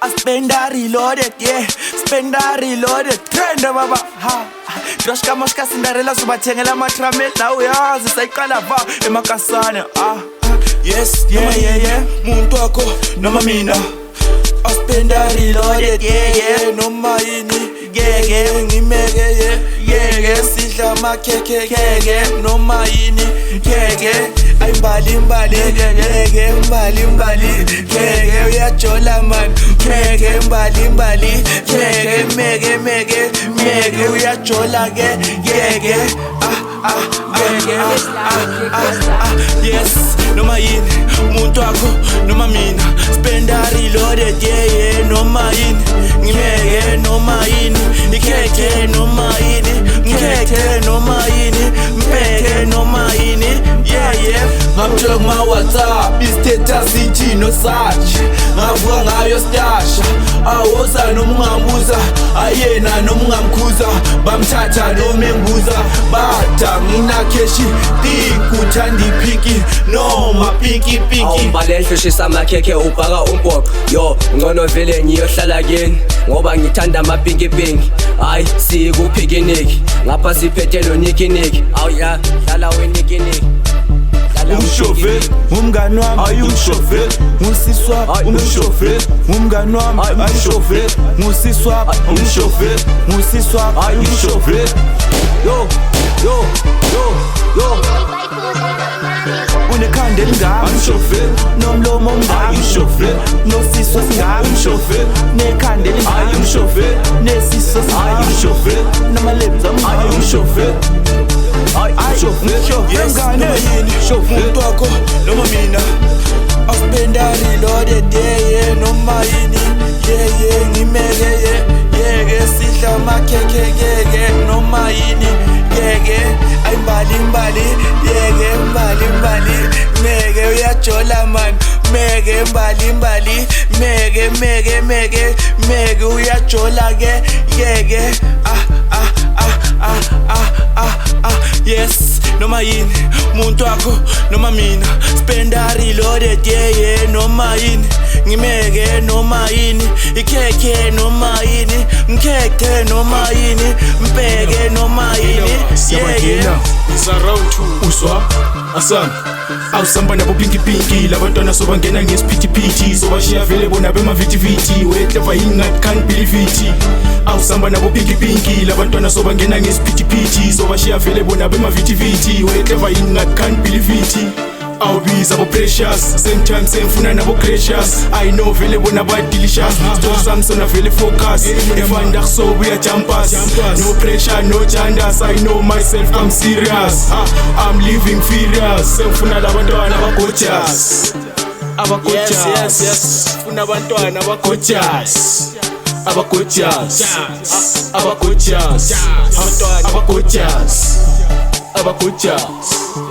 I spend a reloaded, yeah. Spend a reloaded. Trend baba. Ha. Droshka moshka Cinderella subathengela matramel. Now uyazi sayiqala va emakasana. Yes, yeah. Muntu wakho noma mina. I spend a reloaded, yeah. Noma yini, yeah. Ngimeke, yeah. Sidla makhekhe, noma yini, yeah. Ay mbali, yeah. Uyajola man, yeah. Mbali, mege. Uyajola ke, yeah. Yes, noma yini, muntu wakho noma mina. Spend a reloaded, yeah. Noma yini, ngimeke noma yini, ikhekhe noma yini, ngikhethe noma yini, mpeke noma yini, yeah. Ngamtshela kuma WhatsApp, istatus ithi no search. Ngavuka ngayo stasha, awoza noma ungambuza, ayena noma ungamkhuza, bamthatha noma enguza, bada ngina keshi, uthanda ipinki noma pinki. Awumbale hloshisa amakhekhe ubhaka umpoko. Yo, ngcono vele ngiyohlala kini ngoba ngithanda amapinki. Hayi sikuphikiniki ngapha siphethe lo nikiniki. Awu ya, hlala wenikiniki. Umshove, umngani wami, umshove, ngusisi wami, umshove, umngani wami, umshove, ngusisi wami, umshove, ngusisi wami, umshove. Yo. Unekhanda elingaka, umshove, nomlomo omngaka, umshove, nosiso singaka, umshove, nekhanda elingaka, umshove, nesiso singaka, umshove, namalebs amngaka, umshove. Muntu wakho noma mina. I spend a reloaded, yeah. Noma yini, yeah. Ngimeke, yeah. Sidla makhekhe, yeah. Noma yini, yeah. Ay mbali, yeah. Mbali, mege. Uyajola man, mege. Mbali, mege. Uyajola ke, yeah. Yes, noma yini, muntu wakho noma mina. Spend a reloaded, yeah. Noma yini, ngimeke noma yini, ikhekhe noma yini, mkhekhe noma yini, mpeke noma yini, yeah. It's around 2 uswa asam awusamba nabo pinki labantwana sobangena ngesiphithiphithi sobashiya vele bona bemavitiviti weclever yini can't believe it. Awusamba nabo pinki labantwana sobangena ngesiphithiphithi sobashiya vele bona bemavitiviti weclever yini can't believe it. Awubiza abo precious, same time same funa nabo gracious. I know vele bona ba delicious. Story Samson vele focus. If I ndax so we are jumpers. No pressure, no jandas. I know myself, I'm serious. I'm living furious. Funa labantwana aba gorgeous. Aba gorgeous. Yes. Funa abantwana aba gorgeous. Aba gorgeous. Aba gorgeous. Aba gorgeous. Aba gorgeous.